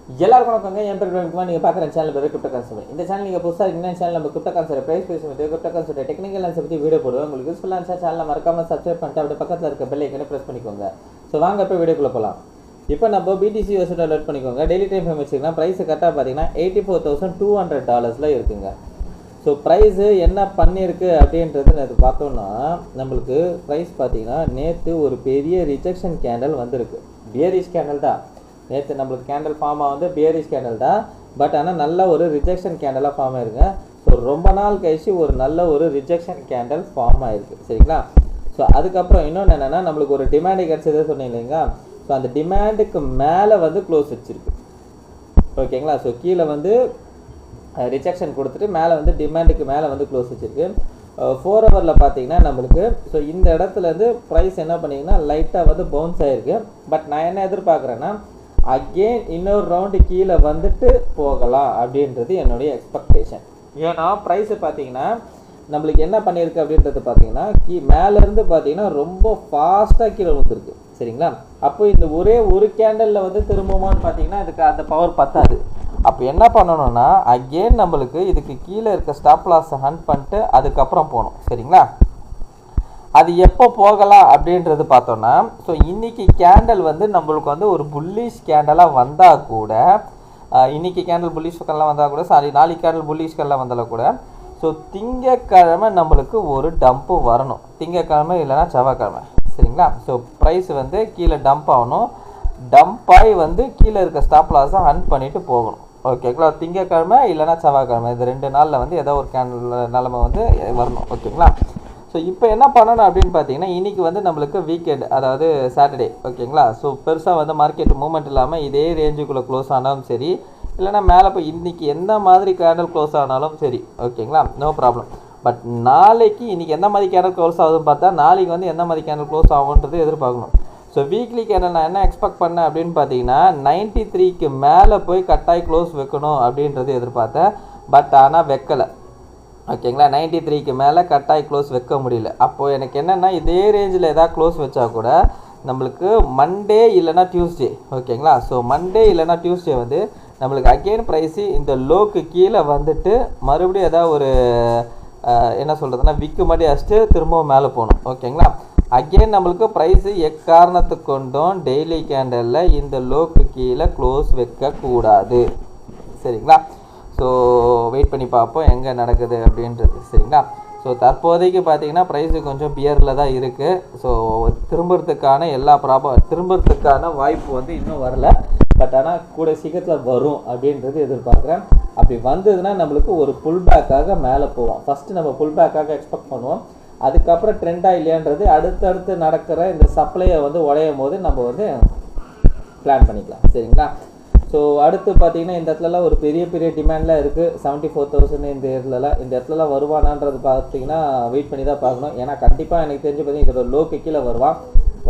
எல்லாருக்கும் வணக்கங்க. என் பேர் பிரேம்குமார். நீங்கள் பார்க்குற சேனல் பேர் கிரிப்டோ கான்செப்ட். இந்த சேனல் நீங்கள் புதுசாக இந்த சேனல் நம்ம கிரிப்டோ கான்செப்ட் ப்ரைஸ் பேசும்போது கிரிப்டோ கான்செப்ட் டெக்னிக்கல் ஆன்சர் பற்றி வீடியோ போடுவோம். உங்களுக்கு யூஸ்ஃபுல்லாக இருந்துச்சா சேனலை மறக்காமல் சப்ஸ்கிரைப் பண்ணிட்டு அப்படியே பக்கத்தில் இருக்க பெல் ஐக்கனை ப்ரெஸ் பண்ணிக்கோங்க. ஸோ வாங்க இப்போ வீடியோக்குள்ளே போகலாம். இப்போ நம்ம BTC யூஎஸ்டி லோட் பண்ணிக்கோங்க. டெய்லி டைம் ஃப்ரேம் வச்சுக்கலாம். ப்ரைஸ் கரெக்டாக பார்த்தீங்கன்னா $84,200 இருக்குங்க. ஸோ ப்ரைஸு என்ன பண்ணியிருக்கு அப்படின்றது நேற்று பார்த்தோன்னா நம்மளுக்கு ப்ரைஸ் பார்த்தீங்கன்னா நேற்று ஒரு பெரிய ரிஜெக்ஷன் கேண்டல் வந்திருக்கு. பியரிஷ் கேண்டல் தான் நேற்று நம்மளுக்கு கேண்டல் ஃபார்ம் ஆகுது. பியரிஷ் கேண்டல் தான், பட் ஆனால் நல்ல ஒரு ரிஜெக்ஷன் கேண்டலாக ஃபார்ம் ஆயிருங்க. ஸோ ரொம்ப நாள் கழிச்சு ஒரு நல்ல ஒரு ரிஜெக்ஷன் கேண்டல் ஃபார்ம் ஆயிருக்கு. சரிங்களா? ஸோ அதுக்கப்புறம் இன்னொன்று என்னென்னா நம்மளுக்கு ஒரு டிமாண்டு கிடச்சதே சொன்னீங்க இல்லைங்களா? ஸோ அந்த டிமாண்டுக்கு மேலே வந்து க்ளோஸ் வச்சுருக்கு. ஓகேங்களா? ஸோ கீழே வந்து ரிஜெக்ஷன் கொடுத்துட்டு மேலே வந்து டிமாண்டுக்கு மேலே வந்து க்ளோஸ் வச்சுருக்கு. 4 ஹவரில் பார்த்தீங்கன்னா நம்மளுக்கு ஸோ இந்த இடத்துலேருந்து ப்ரைஸ் என்ன பண்ணிங்கன்னா லைட்டாக வந்து பவுன்ஸ் ஆகிருக்கு. பட் நான் என்ன எதிர்பார்க்குறேன்னா அகெயின் இன்னொரு ரவுண்டு கீழே வந்துட்டு போகலாம் அப்படின்றது என்னுடைய எக்ஸ்பெக்டேஷன். ஏன்னா ப்ரைஸு பார்த்தீங்கன்னா நம்மளுக்கு என்ன பண்ணியிருக்கு அப்படின்றது பார்த்தீங்கன்னா மேலேருந்து பார்த்தீங்கன்னா ரொம்ப ஃபாஸ்ட்டாக கீழே வந்துருக்கு. சரிங்களா? அப்போ இந்த ஒரே ஒரு கேண்டலில் வந்து திரும்பவுமான்னு பார்த்தீங்கன்னா இதுக்கு அந்த பவர் பத்தாது. அப்போ என்ன பண்ணணும்னா அகெயின் நம்மளுக்கு இதுக்கு கீழே இருக்க ஸ்டாப் லாஸை ஹண்ட் பண்ணிட்டு அதுக்கப்புறம் போகணும். சரிங்களா? அது எப்போ போகலாம் அப்படின்றது பார்த்தோன்னா ஸோ இன்றைக்கி கேண்டல் வந்து நம்மளுக்கு வந்து ஒரு புல்லிஷ் கேண்டலாக வந்தால் கூட இன்றைக்கி கேண்டல் புல்லிஷ் கேண்டலாக வந்தால் கூட நாளைக்கு கேண்டல் புல்லிஷ் கேண்டலாக வந்தாலும் கூட ஸோ திங்கக்கிழமை நம்மளுக்கு ஒரு டம்ப்பு வரணும். திங்கக்கிழமை இல்லைனா செவ்வாய்க்கிழமை. சரிங்களா? ஸோ ப்ரைஸ் வந்து கீழே டம்ப் ஆகணும். டம்பாகி வந்து கீழே இருக்க ஸ்டாப் லாஸை ஹண்ட் பண்ணிவிட்டு போகணும். ஓகேங்களா? திங்கக்கிழமை இல்லைனா செவ்வாய்க்கிழமை இது 2 நாளில் வந்து ஏதோ ஒரு கேண்டல் நிலமை வந்து வரணும். ஓகேங்களா? ஸோ இப்போ என்ன பண்ணணும் அப்படின்னு பார்த்தீங்கன்னா இன்றைக்கி வந்து நம்மளுக்கு வீக்கெண்ட், அதாவது சாட்டர்டே. ஓகேங்களா? ஸோ பெருசாக வந்து மார்க்கெட் மூவ்மெண்ட் இல்லாமல் இதே ரேஞ்சுக்குள்ளே க்ளோஸ் ஆனாலும் சரி, இல்லைனா மேலே போய் இன்றைக்கி எந்த மாதிரி கேண்டல் க்ளோஸ் ஆனாலும் சரி. ஓகேங்களா? No problem. பட் நாளைக்கு இன்றைக்கி எந்த மாதிரி கேண்டல் க்ளோஸ் ஆகுதுன்னு பார்த்தா நாளைக்கு வந்து எந்த மாதிரி கேண்டல் க்ளோஸ் ஆகுன்றது எதிர்பார்க்கணும். ஸோ வீக்லி கேண்டல் நான் என்ன எக்ஸ்பெக்ட் பண்ணேன் அப்படின்னு பார்த்தீங்கன்னா 93க்கு மேலே போய் கட்டாய் க்ளோஸ் வைக்கணும் அப்படின்றது எதிர்பார்த்தேன். பட் ஆனால் வைக்கலை. ஓகேங்களா? 93க்கு மேலே கட்டாய் க்ளோஸ் வைக்க முடியல. அப்போது எனக்கு என்னென்னா இதே ரேஞ்சில் எதாவது க்ளோஸ் வச்சா கூட நம்மளுக்கு மண்டே இல்லைனா டியூஸ்டே. ஓகேங்களா? ஸோ மண்டே இல்லைனா டியூஸ்டே வந்து நம்மளுக்கு அகெயின் ப்ரைஸு இந்த லோக்கு கீழே வந்துட்டு மறுபடியும் ஏதாவது ஒரு என்ன சொல்கிறதுனா விக்கு மாதிரி அடிச்சுட்டு திரும்பவும் மேலே போகணும். ஓகேங்களா? அகெயின் நம்மளுக்கு ப்ரைஸு எக்காரணத்துக்கு கொண்டும் டெய்லி கேண்டலில் இந்த லோக்கு கீழே க்ளோஸ் வைக்கக்கூடாது. சரிங்களா? ஸோ வெயிட் பண்ணி பார்ப்போம் எங்கே நடக்குது அப்படின்றது. சரிங்களா? ஸோ தற்போதைக்கு பார்த்தீங்கன்னா ப்ரைஸு கொஞ்சம் பியரில் தான் இருக்குது. ஸோ திரும்புறதுக்கான வாய்ப்பு வந்து இன்னும் வரல. பட் ஆனால் கூட சீக்கிரத்தில் வரும் அப்படின்றது எதிர்பார்க்குறேன். அப்படி வந்ததுன்னா நம்மளுக்கு ஒரு புல் பேக்காக மேலே போவோம். ஃபஸ்ட்டு நம்ம புல் பேக்காக எக்ஸ்பெக்ட் பண்ணுவோம். அதுக்கப்புறம் ட்ரெண்டாக இல்லையான்றது அடுத்தடுத்து நடக்கிற இந்த சப்ளையை வந்து உடையும் போது நம்ம வந்து பிளான் பண்ணிக்கலாம். சரிங்களா? ஸோ அடுத்து பார்த்தீங்கன்னா இந்த இடத்துலலாம் ஒரு பெரிய டிமாண்ட்லாம் இருக்குது. 74,000 இந்த இடத்துலலாம் வருவானான்றது பார்த்தீங்கன்னா வெயிட் பண்ணி தான் பார்க்கணும். ஏன்னா கண்டிப்பாக எனக்கு தெரிஞ்சு பார்த்தீங்கன்னா இதோட லோக்கு கீழே வருவான்.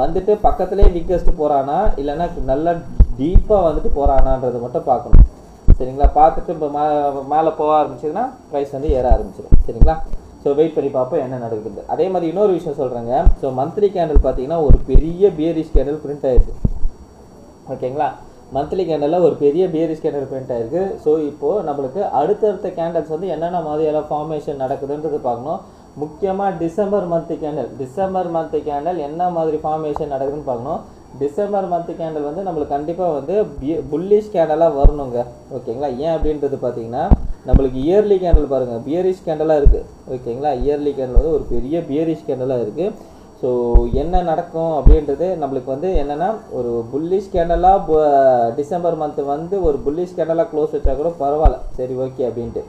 வந்துட்டு பக்கத்துலேயே வீக்கஸ்ட்டு போகிறானா இல்லைன்னா நல்லா டீப்பாக வந்துட்டு போகிறானான்றது மட்டும் பார்க்கணும். சரிங்களா? பார்த்துட்டு இப்போ மேலே போக ஆரம்பிச்சதுன்னா ப்ரைஸ் வந்து ஏற ஆரம்பிச்சிடும். சரிங்களா? ஸோ வெயிட் பண்ணி பார்ப்போம் என்ன நடக்குது. அதே மாதிரி இன்னொரு விஷயம் சொல்கிறேங்க. ஸோ மந்த்லி கேண்டில் பார்த்தீங்கன்னா ஒரு பெரிய பியரிஷ் கேண்டில் பிரிண்ட் ஆகிருக்கு. ஓகேங்களா? மந்த்லி கேண்டலில் ஒரு பெரிய பியரிஷ் கேண்டல் பிரிண்ட் ஆகிருக்கு. ஸோ இப்போது நம்மளுக்கு அடுத்தடுத்த கேண்டல்ஸ் வந்து என்னென்ன மாதிரியெல்லாம் ஃபார்மேஷன் நடக்குதுன்றது பார்க்கணும். முக்கியமாக டிசம்பர் மந்த் கேண்டல் என்ன மாதிரி ஃபார்மேஷன் நடக்குதுன்னு பார்க்கணும். டிசம்பர் மந்த் கேண்டல் வந்து நம்மளுக்கு கண்டிப்பாக வந்து புல்லிஷ் கேண்டலாக வரணுங்க. ஓகேங்களா? ஏன் அப்படின்றது பார்த்தீங்கன்னா நம்மளுக்கு இயர்லி கேண்டல் பாருங்கள் பியரிஷ் கேண்டலாக இருக்குது. ஓகேங்களா? இயர்லி கேண்டல் வந்து ஒரு பெரிய பியரிஷ் கேண்டலாக இருக்குது. ஸோ என்ன நடக்கும் அப்படின்றது நம்மளுக்கு வந்து என்னென்னா ஒரு புல்லிஷ் கேண்டலாக டிசம்பர் மந்த் வந்து ஒரு புல்லிஷ் கேண்டலாக க்ளோஸ் வச்சா கூட பரவாயில்ல, சரி ஓகே அப்படின்ட்டு.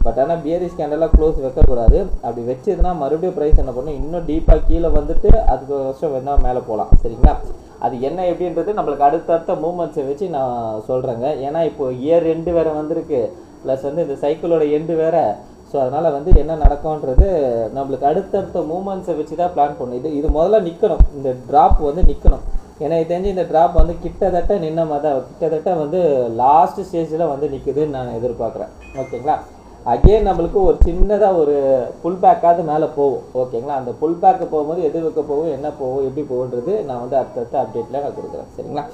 பட் ஆனால் பியரிஷ் கேண்டலாக க்ளோஸ் வைக்கக்கூடாது. அப்படி வச்சதுன்னா மறுபடியும் ப்ரைஸ் என்ன பண்ணணும், இன்னும் டீப்பாக கீழே வந்துட்டு அதுக்கு வருஷம் வேணால் மேலே போகலாம். சரிங்களா? அது என்ன எப்படின்றது நம்மளுக்கு அடுத்தடுத்த மூமெண்ட்ஸை வச்சு நான் சொல்கிறேங்க. ஏன்னா இப்போது இயர் எண்டு வேறு வந்திருக்கு, ப்ளஸ் வந்து இந்த சைக்கிளோட எண்டு வேறு. ஸோ அதனால் வந்து என்ன நடக்கும்ன்றது நம்மளுக்கு அடுத்தடுத்த மூமெண்ட்ஸை வச்சு தான் பிளான் பண்ணணும். இது முதல்ல நிற்கணும், இந்த ட்ராப் வந்து நிற்கணும். ஏன்னா இது தெரிஞ்சு இந்த ட்ராப் வந்து கிட்டத்தட்ட நின்ன மாதிரி தான், கிட்டத்தட்ட வந்து லாஸ்ட் ஸ்டேஜில் வந்து நிற்குதுன்னு நான் எதிர்பார்க்குறேன். ஓகேங்களா? அகெயின் நம்மளுக்கு ஒரு சின்னதாக ஒரு புல் பேக்காவது மேலே போகும். ஓகேங்களா? அந்த புல் பேக்கு போகும்போது எது வைக்க போகும், என்ன போகும், எப்படி போகுன்றது நான் வந்து அடுத்தடுத்த அப்டேட்டில் நான் கொடுக்குறேன். சரிங்களா?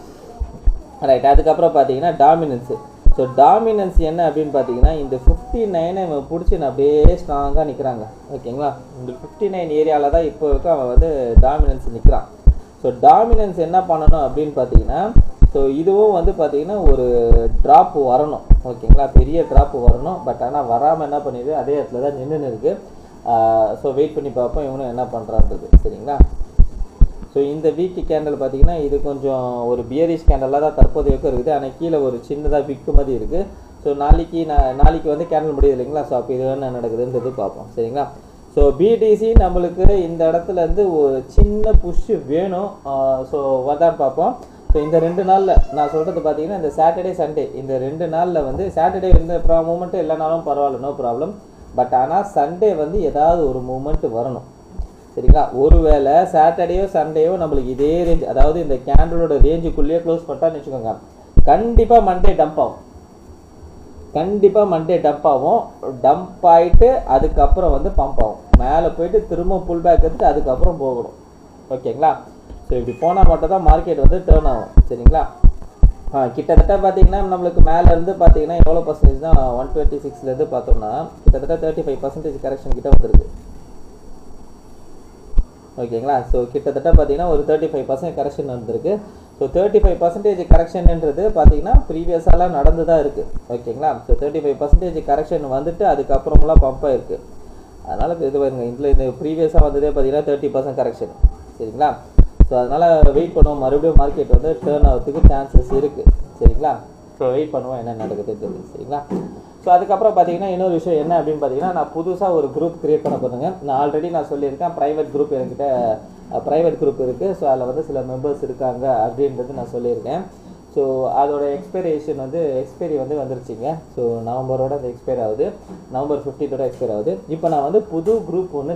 ரைட். அதுக்கப்புறம் பார்த்தீங்கன்னா டாமினன்ஸு. ஸோ டாமினன்ஸ் என்ன அப்படின்னு பார்த்தீங்கன்னா இந்த 59 இவன் பிடிச்சி நான் அப்படியே ஸ்ட்ராங்காக நிற்கிறாங்க. ஓகேங்களா, இந்த 59 ஏரியாவில் தான் இப்போ வரைக்கும் அவன் வந்து டாமினன்ஸ் நிற்கிறான். ஸோ டாமினன்ஸ் என்ன பண்ணணும் அப்படின்னு பார்த்தீங்கன்னா, ஸோ இதுவும் வந்து பார்த்தீங்கன்னா ஒரு ட்ராப் வரணும். ஓகேங்களா, பெரிய ட்ராப் வரணும். பட் ஆனால் வராமல் என்ன பண்ணிடுது, அதே இடத்துல தான் நின்றுன்னு இருக்குது. ஸோ வெயிட் பண்ணி பார்ப்போம் இவனும் என்ன பண்ணுறான்றது. சரிங்களா. ஸோ இந்த வீக் கேண்டல் பார்த்தீங்கன்னா இது கொஞ்சம் ஒரு பியரிஷ் கேண்டலாக தான் தற்போதைய இருக்குது. ஆனால் கீழே ஒரு சின்னதாக விக்கு மாதிரி இருக்குது. ஸோ நாளைக்கு வந்து கேண்டல் முடியுது இல்லைங்களா. ஸோ அப்போ இது என்ன நடக்குதுன்றது பார்ப்போம். சரிங்களா. ஸோ பிடிசி நம்மளுக்கு இந்த இடத்துல இருந்து ஒரு சின்ன புஷ் வேணும். ஸோ வந்தான்னு பார்ப்போம். ஸோ இந்த 2 நாளில் நான் சொல்கிறது பார்த்தீங்கன்னா இந்த சாட்டர்டே சண்டே இந்த 2 நாளில் வந்து சாட்டர்டே எந்த மூமெண்ட்டு எல்லா நாளும் பரவாயில்ல, நோ ப்ராப்ளம். பட் ஆனால் சண்டே வந்து ஏதாவது ஒரு மூமெண்ட் வரணும். சரிங்களா. ஒருவேளை சாட்டர்டேயோ சண்டேயோ நம்மளுக்கு இதே ரேஞ்ச், அதாவது இந்த கேண்டலோட ரேஞ்சுக்குள்ளேயே க்ளோஸ் பண்ணிட்டான்னு வச்சுக்கோங்க, கண்டிப்பாக மண்டே டம்ப் ஆகும். டம்ப் ஆகிட்டு அதுக்கப்புறம் வந்து பம்ப் ஆகும். மேலே போயிட்டு திரும்ப புல் பேக் எடுத்து அதுக்கப்புறம் போகணும். ஓகேங்களா. ஸோ இப்படி போனால் மட்டும் தான் மார்க்கெட் வந்து டேர்ன் ஆகும். சரிங்களா. கிட்டத்தட்ட பார்த்தீங்கன்னா நம்மளுக்கு மேலேருந்து பார்த்தீங்கன்னா எவ்வளோ பர்சன்டேஜ் தான் 126லேருந்து பார்த்தோம்னா கிட்டத்தட்ட 35% கரெக்ஷன் கிட்ட வந்துருக்கு. ஓகேங்களா. ஸோ கிட்டத்தட்ட பார்த்தீங்கன்னா ஒரு 35% கரெக்ஷன் வந்திருக்கு. ஸோ 35% கரெக்ஷன்ன்றது பார்த்தீங்கன்னா ப்ரீவியஸாலாம் நடந்து தான் இருக்குது. ஓகேங்களா. ஸோ 35% கரெக்ஷன் வந்துட்டு அதுக்கப்புறமெல்லாம் பம்ப் ஆகிருக்கு. அதனால் இது பாருங்க, இந்த ப்ரீவியஸாக வந்ததே பார்த்தீங்கன்னா 30% கரெக்ஷன். சரிங்களா. ஸோ அதனால் வெயிட் பண்ணுவோம், மறுபடியும் மார்க்கெட் வந்து டேர்ன் ஆகிறதுக்கு சான்சஸ் இருக்குது. சரிங்களா. ஸோ வெயிட் பண்ணுவோம் என்ன நடக்குதுன்றது. சரிங்களா. ஸோ அதுக்கப்புறம் பார்த்தீங்கன்னா இன்னொரு விஷயம் என்ன அப்படின்னு பார்த்தீங்கன்னா, நான் புதுசாக ஒரு குரூப் க்ரியேட் பண்ண போகிறேங்க. நான் ஆல்ரெடி சொல்லியிருக்கேன் ப்ரைவேட் குரூப் என்கிட்ட ப்ரைவேட் குரூப் இருக்குது. ஸோ அதில் வந்து சில மெம்பர்ஸ் இருக்காங்க அப்படின்றது நான் சொல்லியிருக்கேன். ஸோ அதோட எக்ஸ்பைரி வந்து வந்துருச்சுங்க. ஸோ நவம்பரோட அது எக்ஸ்பைர் ஆகுது. நவம்பர் 15 எக்ஸ்பைர் ஆகுது. இப்போ நான் வந்து புது குரூப் ஒன்று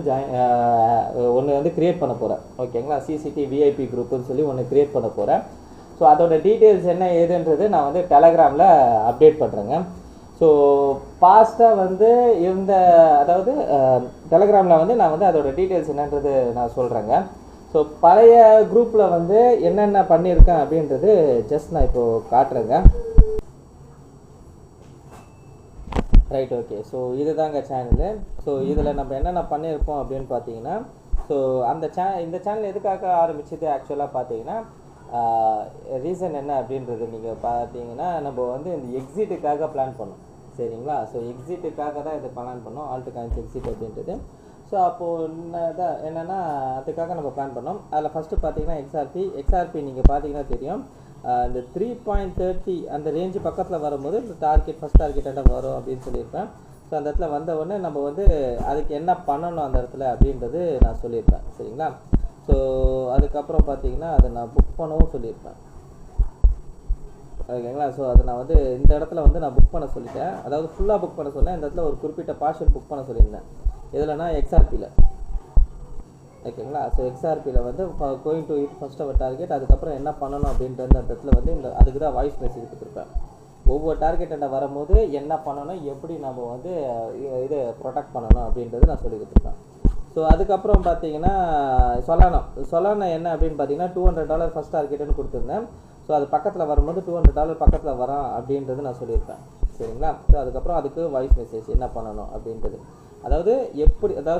வந்து க்ரியேட் பண்ண போகிறேன். ஓகேங்களா. சிசிடி விஐபி குரூப்புன்னு சொல்லி ஒன்று க்ரியேட் பண்ண போகிறேன். ஸோ அதோட டீட்டெயில்ஸ் என்ன ஏதுன்றது நான் வந்து டெலகிராமில் அப்டேட் பண்ணுறேங்க. ஸோ பாஸ்ட்டாக வந்து அதாவது டெலகிராமில் வந்து நான் வந்து அதோட டீட்டெயில்ஸ் என்னன்றது நான் சொல்கிறேங்க. ஸோ பழைய குரூப்பில் வந்து என்னென்ன பண்ணியிருக்கேன் அப்படின்றது ஜஸ்ட் நான் இப்போது காட்டுறேங்க. ரைட். ஓகே. ஸோ இதுதாங்க சேனலு. ஸோ இதில் நம்ம என்னென்ன பண்ணியிருப்போம் அப்படின்னு பார்த்தீங்கன்னா, ஸோ இந்த சேனல் எதுக்காக ஆரம்பிச்சது ஆக்சுவலாக பார்த்தீங்கன்னா, ரீசன் என்ன அப்படின்றது நீங்கள் பார்த்தீங்கன்னா, நம்ம வந்து இந்த எக்ஸிட்டுக்காக பிளான் பண்ணோம். சரிங்களா. ஸோ எக்ஸிட்டுக்காக தான் இது பிளான் பண்ணோம், ஆல்ட் காயின்ஸ் எக்ஸிட் அப்படின்றது. ஸோ அப்போது என்னென்னா அதுக்காக நம்ம பிளான் பண்ணோம். அதில் ஃபஸ்ட்டு பார்த்தீங்கன்னா எக்ஸ்ஆர்பி நீங்கள் பார்த்தீங்கன்னா தெரியும், இந்த 3.30 அந்த ரேஞ்சு பக்கத்தில் வரும்போது இந்த ஃபஸ்ட் டார்கெட் என்ன வரும் அப்படின்னு சொல்லியிருப்பேன். ஸோ அந்த இடத்துல வந்த உடனே நம்ம வந்து அதுக்கு என்ன பண்ணணும் அந்த இடத்துல அப்படின்றது நான் சொல்லியிருப்பேன். சரிங்களா. ஸோ அதுக்கப்புறம் பார்த்தீங்கன்னா அதை நான் புக் பண்ணவும் சொல்லியிருப்பேன். ஓகேங்களா. ஸோ அதை நான் வந்து இந்த இடத்துல வந்து நான் புக் பண்ண சொல்லிட்டேன். அதாவது ஃபுல்லாக புக் பண்ண சொல்லேன். இந்த இடத்துல ஒரு குறிப்பிட்ட பார்ஷல் புக் பண்ண சொல்லியிருந்தேன். எதுலனா எக்ஸ்ஆர்பியில். ஓகேங்களா. ஸோ எக்ஸ்ஆர்பியில் வந்து going to it first our target, அதுக்கப்புறம் என்ன பண்ணணும் அப்படின்றது அந்த இடத்துல வந்து அதுக்கு தான் வாய்ஸ் மெசேஜ் கொடுத்துருப்பேன். ஒவ்வொரு டார்கெட் என்ன வரும்போது என்ன பண்ணணும், எப்படி நம்ம வந்து இது ப்ரொடெக்ட் பண்ணணும் அப்படின்றது நான் சொல்லி கொடுத்துருப்பேன். ஸோ அதுக்கப்புறம் பார்த்தீங்கன்னா சொலானா என்ன அப்படின்னு பார்த்தீங்கன்னா $200 ஃபஸ்ட் டார்கெட்டுன்னு கொடுத்துருந்தேன். ஸோ அது பக்கத்தில் வரும்போது $200 பக்கத்தில் வரான் அப்படின்றது நான் சொல்லியிருப்பேன். சரிங்களா. ஸோ அதுக்கப்புறம் அதுக்கு வாய்ஸ் மெசேஜ் என்ன பண்ணணும் அப்படின்றது, அதாவது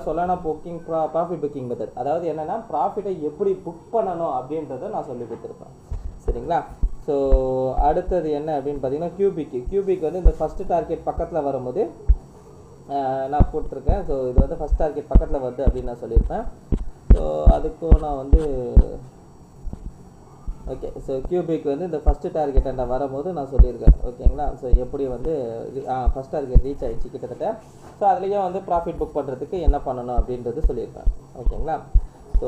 Solana booking profit booking method, அதாவது என்னென்னா ப்ராஃபிட்டை எப்படி புக் பண்ணணும் அப்படின்றத நான் சொல்லி கொடுத்துருப்பேன். சரிங்களா. ஸோ அடுத்தது என்ன அப்படின்னு பார்த்தீங்கன்னா கியூபிக் வந்து இந்த ஃபஸ்ட்டு டார்கெட் பக்கத்தில் வரும்போது நான் கொடுத்துருக்கேன். ஸோ இது வந்து ஃபஸ்ட் டார்கெட் பக்கத்தில் வருது அப்படின்னு நான் சொல்லியிருப்பேன். ஸோ அதுக்கும் நான் வந்து ஓகே. ஸோ கியூபிக் வந்து இந்த ஃபஸ்ட்டு டார்கெட் என்ன வரும்போது நான் சொல்லியிருக்கேன். ஓகேங்களா. ஸோ எப்படி வந்து ஃபஸ்ட் டார்கெட் ரீச் ஆகிடுச்சு கிட்டத்தட்ட. ஸோ அதுலேயும் வந்து ப்ராஃபிட் புக் பண்ணுறதுக்கு என்ன பண்ணணும் அப்படின்றது சொல்லியிருப்பேன். ஓகேங்களா. ஸோ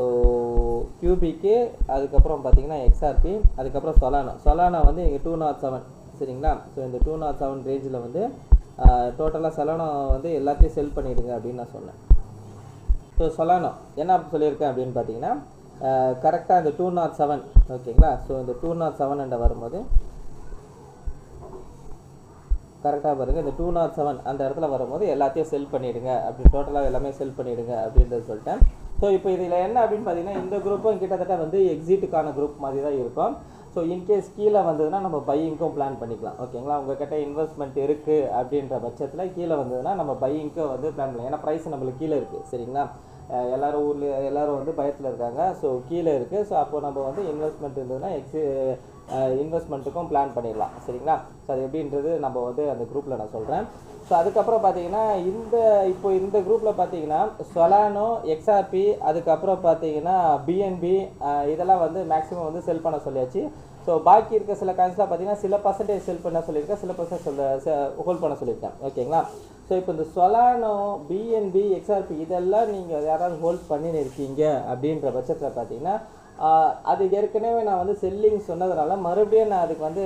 கியூபிக்கு அதுக்கப்புறம் பார்த்தீங்கன்னா எக்ஸ்ஆர்பி, அதுக்கப்புறம் சொலானா வந்து இங்கே 207. சரிங்களா. ஸோ இந்த 207 ரேஞ்சில் வந்து டோட்டலாக சொலானா வந்து எல்லாத்தையும் செல் பண்ணிவிடுங்க அப்படின்னு நான் சொன்னேன். ஸோ சொலானா என்ன சொல்லியிருக்கேன் அப்படின்னு பார்த்தீங்கன்னா கரெக்டாக இந்த 207. ஓகேங்களா. ஸோ இந்த 207 என்ற வரும்போது கரெக்டாக பாருங்கள், இந்த 207 அந்த இடத்துல வரும்போது எல்லாத்தையும் செல் பண்ணிவிடுங்க அப்படி டோட்டலாக எல்லாமே செல் பண்ணிவிடுங்க அப்படின்றது சொல்லிட்டேன். ஸோ இப்போ இதில் என்ன அப்படின்னு பார்த்தீங்கன்னா இந்த குரூப்பும் கிட்டத்தட்ட வந்து எக்ஸிட்டுக்கான குரூப் மாதிரி தான் இருக்கும். ஸோ ஸோ இன்கேஸ் கீழே வந்ததுன்னா நம்ம பையிங்க்கும் பிளான் பண்ணிக்கலாம். ஓகேங்களா, உங்கள்கிட்ட இன்வெஸ்ட்மெண்ட் இருக்குது அப்படின்ற பட்சத்தில் கீழே வந்ததுன்னா நம்ம பையிங்க்கும் வந்து பிளான் பண்ணலாம். ஏன்னா ப்ரைஸ் நம்மளுக்கு கீழே இருக்குது. சரிங்களா, எல்லோரும் ஊரில் எல்லோரும் வந்து பயத்தில் இருக்காங்க. ஸோ கீழே இருக்குது. ஸோ அப்போ நம்ம வந்து இன்வெஸ்ட்மெண்ட் இருந்ததுன்னா இன்வெஸ்ட்மெண்ட்டுக்கும் பிளான் பண்ணிடலாம். சரிங்களா, ஸோ அது எப்படின்றது நம்ம வந்து அந்த குரூப்பில் நான் சொல்கிறேன். ஸோ அதுக்கப்புறம் பார்த்தீங்கன்னா இப்போ இந்த குரூப்பில் பார்த்தீங்கன்னா சொலானோ, எக்ஸ்ஆர்பி, அதுக்கப்புறம் பார்த்தீங்கன்னா பிஎன்பி, இதெல்லாம் வந்து மேக்ஸிமம் வந்து செல் பண்ண சொல்லியாச்சு. ஸோ பாக்கி இருக்க சில காயின்ஸ்லாம் பார்த்தீங்கன்னா சில பர்சன்டேஜ் செல் பண்ண சொல்லியிருக்கேன், சில பர்சன்ட் ஹோல்ட் பண்ண சொல்லியிருக்கேன். ஓகேங்களா, ஸோ இப்போ இந்த சொலானோ, பிஎன்பி, எக்ஸ்ஆர்பி இதெல்லாம் நீங்கள் யாராவது ஹோல்ட் பண்ணின்னு இருக்கீங்க அப்படின்ற பட்சத்தில் பார்த்தீங்கன்னா அது ஏற்கனவே நான் வந்து செல்லிங் சொன்னதுனால மறுபடியும் நான் அதுக்கு வந்து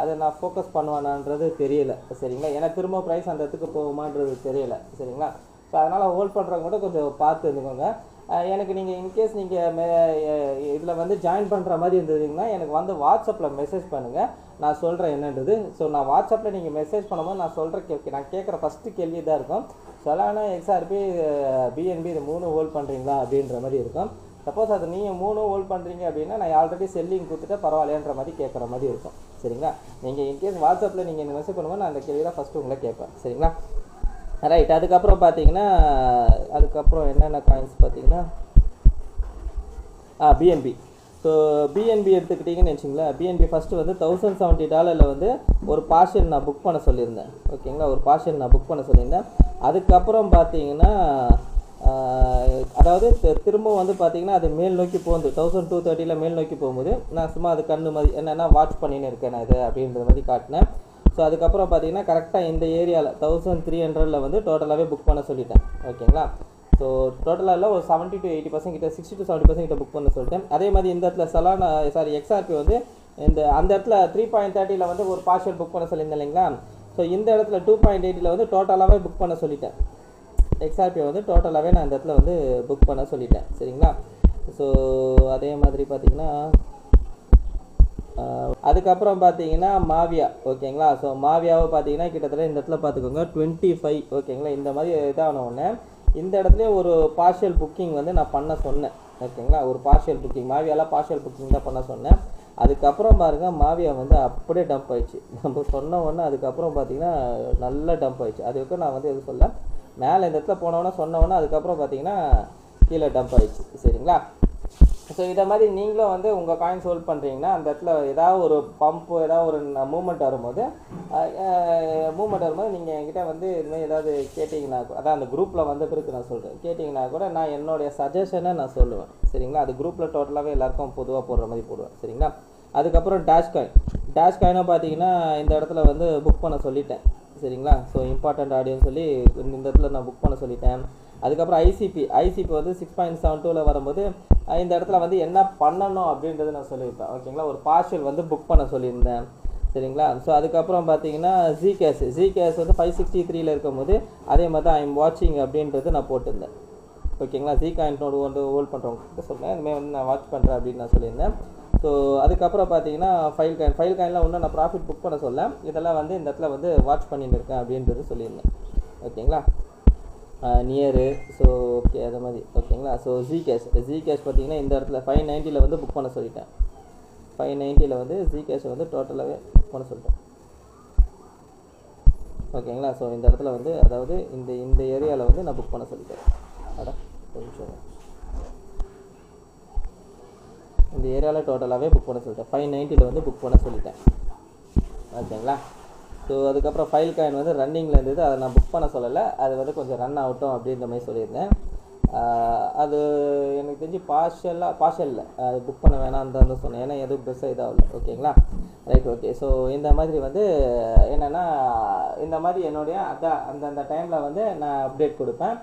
அதை நான் ஃபோக்கஸ் பண்ணுவேனான்றது தெரியல. சரிங்களா, ஏன்னா திரும்ப ப்ரைஸ் அந்த இடத்துக்கு போகுமான்றது தெரியல. சரிங்களா, ஸோ அதனால் ஹோல்ட் பண்ணுறவங்க கூட கொஞ்சம் பார்த்து இருந்துக்கோங்க. எனக்கு நீங்கள் இன்கேஸ் நீங்கள் இதில் வந்து ஜாயின் பண்ணுற மாதிரி இருந்ததுங்கன்னா எனக்கு வந்து வாட்ஸ்அப்பில் மெசேஜ் பண்ணுங்கள், நான் சொல்கிறேன் என்னன்றது. ஸோ நான் வாட்ஸ்அப்பில் நீங்கள் மெசேஜ் பண்ணும்போது நான் சொல்கிற நான் கேட்குற ஃபஸ்ட்டு கேள்வி தான் இருக்கும், சொலானோ, எக்ஸ்ஆர்பி, பிஎன்பி இது 3 ஹோல்ட் பண்ணுறீங்களா அப்படின்ற மாதிரி இருக்கும். சப்போஸ் அது நீங்கள் 3 ஹோல்ட் பண்ணுறீங்க அப்படின்னா நான் ஆல்ரெடி செல்லிங் கொடுத்துட்டு பரவாயில்லைன்ற மாதிரி கேட்குற மாதிரி இருக்கும். சரிங்களா, நீங்கள் இன்கேஸ் வாட்ஸ்அப்பில் நீங்கள் எனக்கு மெசேஜ் பண்ணும்போது நான் அந்த கேள்வி தான் ஃபஸ்ட்டு உங்களை கேட்பேன். சரிங்களா, ரைட். அதுக்கப்புறம் பார்த்தீங்கன்னா அதுக்கப்புறம் என்னென்ன காயின்ஸ் பார்த்தீங்கன்னா பிஎன்பி. ஸோ பிஎன்பி எடுத்துக்கிட்டிங்கன்னு வச்சிங்களேன், பிஎன்பி ஃபஸ்ட்டு வந்து $1070 வந்து ஒரு பார்ஷல் நான் புக் பண்ண சொல்லியிருந்தேன். ஓகேங்களா, ஒரு பார்ஷல் நான் புக் பண்ண சொல்லியிருந்தேன். அதுக்கப்புறம் பார்த்தீங்கன்னா அதாவது திரும்ப வந்து பார்த்தீங்கன்னா அது மேல் நோக்கி போகுது, 1230 மேல் நோக்கி போகும்போது நான் சும்மா அது கண்ணு மாதிரி என்னென்னா வாட்ச் பண்ணின்னு இருக்கேன் நான் இது அப்படின்றது மாதிரி காட்டினேன். ஸோ அதுக்கப்புறம் பார்த்தீங்கன்னா கரெக்டாக இந்த ஏரியாவில் 1300 வந்து டோட்டலாகவே புக் பண்ண சொல்லிட்டேன். ஓகேங்களா, ஸோ டோட்டலாக ஒரு 70 to 80% கிட்ட 60 to 70% கிட்ட புக் பண்ண சொல்லிட்டேன். அதே மாதிரி இந்த இடத்துல சொலானோ எக்ஸ்ஆர்பி வந்து அந்த இடத்துல 3.30 வந்து ஒரு பார்ஷல் புக் பண்ண சொல்லியிருந்தேன் இல்லைங்களா. ஸோ இந்த இடத்துல 2.80 வந்து டோட்டலாகவே புக் பண்ண சொல்லிட்டேன். எக்ஸ்ஆர்பி வந்து டோட்டலாகவே நான் இந்த இடத்துல வந்து புக் பண்ண சொல்லிட்டேன். சரிங்களா, ஸோ அதே மாதிரி பார்த்தீங்கன்னா அதுக்கப்புறம் பார்த்தீங்கன்னா மாவியா. ஓகேங்களா, ஸோ மாவியாவை பார்த்தீங்கன்னா கிட்டத்தட்ட இந்த இடத்துல பார்த்துக்கோங்க 25. ஓகேங்களா, இந்த மாதிரி இதான ஒன்று இந்த இடத்துல ஒரு பார்ஷியல் புக்கிங் வந்து நான் பண்ண சொன்னேன். ஓகேங்களா, ஒரு பார்ஷியல் புக்கிங் மாவியாலாம் பார்ஷியல் புக்கிங் தான் பண்ண சொன்னேன். அதுக்கப்புறம் பாருங்கள் மாவியா வந்து அப்படியே டம்ப் ஆயிடுச்சு. நம்ம சொன்ன ஒன்று அதுக்கப்புறம் பார்த்தீங்கன்னா நல்லா டம்ப் ஆயிடுச்சு. அதுக்கு நான் வந்து எது சொல்ல மேலே இந்த இடத்துல போனவொன்னே சொன்னவொன்னே அதுக்கப்புறம் பார்த்தீங்கன்னா கீழே டம்ப் ஆயிடுச்சு. சரிங்களா, ஸோ இதை மாதிரி நீங்களும் வந்து உங்கள் காயின்ஸ் ஹோல்ட் பண்ணுறீங்கன்னா அந்த இடத்துல ஏதாவது ஒரு பம்ப்பு ஏதாவது ஒரு மூமெண்ட் வரும்போது நீங்கள் என்கிட்ட வந்து இதுமாதிரி ஏதாவது கேட்டிங்கன்னா அதான் அந்த குரூப்பில் வந்த பிறகு நான் சொல்கிறேன் கேட்டிங்கன்னா கூட நான் என்னுடைய சஜஷனை நான் சொல்லுவேன். சரிங்களா, அது குரூப்பில் டோட்டலாகவே எல்லாருக்கும் பொதுவாக போடுற மாதிரி போடுவேன். சரிங்களா, அதுக்கப்புறம் டேஷ் காயினை பார்த்தீங்கன்னா இந்த இடத்துல வந்து புக் பண்ண சொல்லிட்டேன். சரிங்களா, ஸோ இம்பார்ட்டண்ட் ஆடியோன்னு சொல்லி இந்த இடத்துல நான் புக் பண்ண சொல்லிட்டேன். அதுக்கப்புறம் ஐசிபி வந்து 6.72 வரும்போது இந்த இடத்துல வந்து என்ன பண்ணணும் அப்படின்றது நான் சொல்லியிருப்பேன். ஓகேங்களா, ஒரு பார்ஷல் வந்து புக் பண்ண சொல்லியிருந்தேன். சரிங்களா, ஸோ அதுக்கப்புறம் பார்த்தீங்கன்னா ஜி கேஸ் வந்து 563 இருக்கும்போது அதே மாதிரி தான் ஐம் வாட்சிங் அப்படின்றது நான் போட்டிருந்தேன். ஓகேங்களா, ஜி காயின் வந்து ஹோல்ட் பண்ணுறவங்க சொன்னேன் இதுமாதிரி வந்து நான் வாட்ச் பண்ணுறேன் அப்படின்னு நான் சொல்லியிருந்தேன். ஸோ அதுக்கப்புறம் பார்த்தீங்கன்னா ஃபைல் காயின்லாம் ஒன்றும் நான் ப்ராஃபிட் புக் பண்ண சொல்ல இதெல்லாம் வந்து இந்த இடத்துல வந்து வாட்ச் பண்ணிட்டு இருக்கேன் அப்படின்றது சொல்லியிருந்தேன். ஓகேங்களா, நியரு ஸோ ஓகே அது மாதிரி. ஓகேங்களா, ஸோ ஜி கேஷ் பார்த்தீங்கன்னா இந்த இடத்துல 590 வந்து புக் பண்ண சொல்லிட்டேன். 590 வந்து ஜி கேஷை வந்து டோட்டலாகவே புக் பண்ண சொல்லிட்டேன். ஓகேங்களா, ஸோ இந்த இடத்துல வந்து அதாவது இந்த ஏரியாவில் வந்து நான் புக் பண்ண சொல்லிட்டேன். இந்த ஏரியாவில் டோட்டலாகவே புக் பண்ண சொல்லிட்டேன். 590 வந்து புக் பண்ண சொல்லிட்டேன். ஓகேங்களா, ஸோ அதுக்கப்புறம் ஃபைல் காயின் வந்து ரன்னிங்கில் இருந்தது அதை நான் புக் பண்ண சொல்லலை, அது வந்து கொஞ்சம் ரன் ஆகட்டும் அப்படின்ற மாதிரி சொல்லியிருந்தேன். அது எனக்கு தெரிஞ்சு பார்ஷலில் அது புக் பண்ண வேணான்னு தான் சொன்னேன், ஏன்னா எதுவும் பெருசாக இதாகல. ஓகேங்களா, ரைட். ஓகே, ஸோ இந்த மாதிரி வந்து என்னென்னா இந்த மாதிரி என்னுடைய அந்தந்த டைமில் வந்து நான் அப்டேட் கொடுப்பேன்.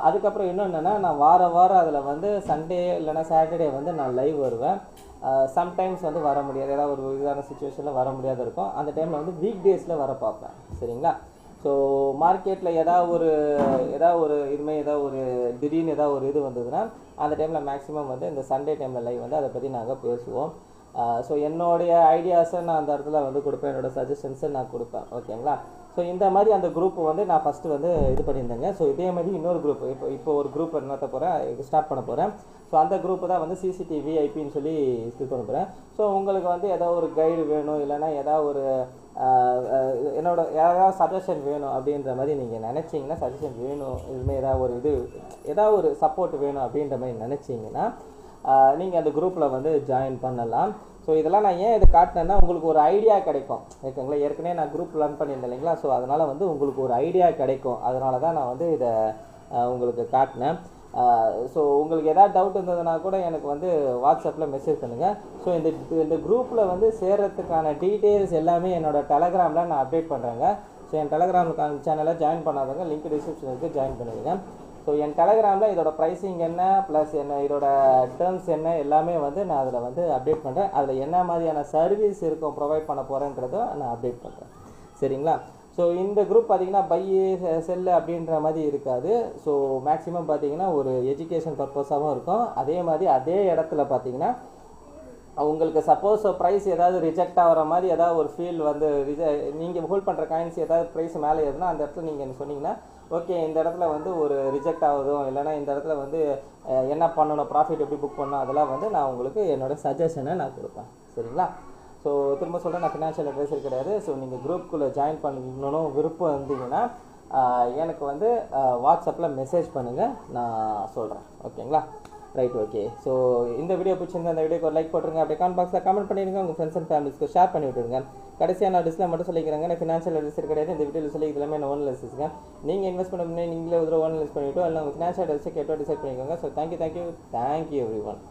அதுக்கப்புறம் இன்னும் என்னென்னா நான் வாரம் அதில் வந்து சண்டே இல்லைனா சாட்டர்டே வந்து நான் லைவ் வருவேன். சம்டைம்ஸ் வந்து வர முடியாது, ஏதாவது ஒரு இதான சுச்சுவேஷனில் வர முடியாத இருக்கும். அந்த டைமில் வந்து வீக் டேஸில் வர பார்ப்பேன். சரிங்களா, ஸோ மார்க்கெட்டில் ஏதாவது ஒரு இதுமாதிரி ஏதாவது ஒரு திடீர்னு ஏதாவது ஒரு இது வந்ததுன்னா அந்த டைமில் மேக்ஸிமம் வந்து இந்த சண்டே டைமில் லைவ் வந்து அதை பற்றி நாங்கள் பேசுவோம். ஸோ என்னுடைய ஐடியாஸை நான் அந்த இடத்துல வந்து கொடுப்பேன், என்னோடய சஜஷன்ஸை நான் கொடுப்பேன். ஓகேங்களா, ஸோ இந்த மாதிரி அந்த குரூப் வந்து நான் ஃபஸ்ட்டு வந்து இது பண்ணியிருந்தேங்க. ஸோ இதே மாதிரி இன்னொரு குரூப் இப்போ ஒரு குரூப் நடத்த போகிறேன், ஸ்டார்ட் பண்ண போகிறேன். ஸோ அந்த குரூப்பு தான் வந்து சிசிடிவி ஐபின்னு சொல்லி இது பண்ண போகிறேன். ஸோ உங்களுக்கு வந்து ஏதாவது ஒரு கைடு வேணும், இல்லைனா ஏதாவது ஒரு என்னோட ஏதாவது சஜஷன் வேணும் அப்படின்ற மாதிரி நீங்கள் நினச்சிங்கன்னா, சஜஷன் வேணும், இதுமாதிரி ஏதாவது ஒரு சப்போர்ட் வேணும் அப்படின்ற மாதிரி நினச்சிங்கன்னா நீங்கள் அந்த குரூப்பில் வந்து ஜாயின் பண்ணலாம். ஸோ இதெல்லாம் நான் ஏன் இதை காட்டினேன்னா உங்களுக்கு ஒரு ஐடியா கிடைக்கும், ஓகேங்களா. ஏற்கனவே நான் குரூப் ரன் பண்ணியிருந்தேன் இல்லைங்களா. ஸோ அதனால் வந்து உங்களுக்கு ஒரு ஐடியா கிடைக்கும், அதனால தான் நான் வந்து இதை உங்களுக்கு காட்டினேன். ஸோ உங்களுக்கு எதாவது டவுட் இருந்ததுன்னா கூட எனக்கு வந்து வாட்ஸ்அப்பில் மெசேஜ் பண்ணுங்கள். ஸோ இந்த குரூப்பில் வந்து சேர்கிறதுக்கான டீட்டெயில்ஸ் எல்லாமே என்னோடய டெலகிராமில் நான் அப்டேட் பண்ணுறேங்க. ஸோ என் டெலகிராம் சேனலை ஜாயின் பண்ணாதவங்க லிங்க் டிஸ்கிரிப்ஷனுக்கு ஜாயின் பண்ணிடுங்க. ஸோ என் டெலகிராமில் இதோட ப்ரைஸிங் என்ன, ப்ளஸ் என்ன இதோட டேர்ம்ஸ் என்ன எல்லாமே வந்து நான் அதில் வந்து அப்டேட் பண்ணுறேன். அதில் என்ன மாதிரியான சர்வீஸ் இருக்கும் ப்ரொவைட் பண்ண போகிறேன்றதை நான் அப்டேட் பண்ணுறேன், சரிங்களா. ஸோ இந்த குரூப் பார்த்திங்கன்னா பை செல்லு அப்படின்ற மாதிரி இருக்காது. ஸோ மேக்ஸிமம் பார்த்திங்கன்னா ஒரு எஜுகேஷன் பர்பஸாகவும் இருக்கும். அதே மாதிரி அதே இடத்துல பார்த்திங்கன்னா உங்களுக்கு சப்போஸ் ப்ரைஸ் ஏதாவது ரிஜெக்ட் ஆகிற மாதிரி ஏதாவது ஒரு ஃபீல் வந்து நீங்கள் ஹோல்ட் பண்ணுற காயின்ஸ் ஏதாவது ப்ரைஸ் மேலே ஏறுனா அந்த இடத்துல நீங்கள் சொன்னீங்கன்னா, ஓகே இந்த இடத்துல வந்து ஒரு ரிஜெக்ட் ஆகுதும், இல்லைனா இந்த இடத்துல வந்து என்ன பண்ணணும், ப்ராஃபிட் எப்படி புக் பண்ணணும், அதெல்லாம் வந்து நான் உங்களுக்கு என்னோடய சஜஷனை நான் கொடுப்பேன், சரிங்களா. ஸோ திரும்ப சொல்கிறேன், நான் ஃபினான்ஷியல் அட்வைசர் கிடையாது. ஸோ நீங்கள் குரூப்புக்குள்ளே ஜாயின் பண்ணணும் விருப்பம் இருந்தீங்கன்னா எனக்கு வந்து வாட்ஸ்அப்பில் மெசேஜ் பண்ணுங்கள், நான் சொல்கிறேன், ஓகேங்களா. Right, okay. ஸோ இந்த வீடியோ பிடிச்சிருந்தா அந்த வீடியோக்கு ஒரு லைக் போட்டுருங்க. அப்படியே கமெண்ட் பாக்ஸில் கமெண்ட் பண்ணிடுங்க, உங்கள் ஃப்ரெண்ட்ஸ் அண்ட் ஃபேமிலிஸ்க்கு ஷேர் பண்ணி விட்டுருங்க. கடைசியாக நான் டிஸ்பிளே மட்டும் சொல்லிக்கிறேங்க, நான் ஃபினான்ஷியல் அட்வைசர் கிடையாது. இந்த வீடியோவில் சொல்லி எல்லாமே நான் ஓன் அனாலிசிஸ்ங்க. நீங்கள் இன்வெஸ்ட் பண்ண முன்னே நீங்களே ஒரு ஓன் அனாலிஸ் பண்ணிவிட்டோம், இல்லை உங்கள் ஃபினான்ஷியல் அட்வைஸை கேட்டோ டிசைட் பண்ணிக்கோங்க. So thank you every one.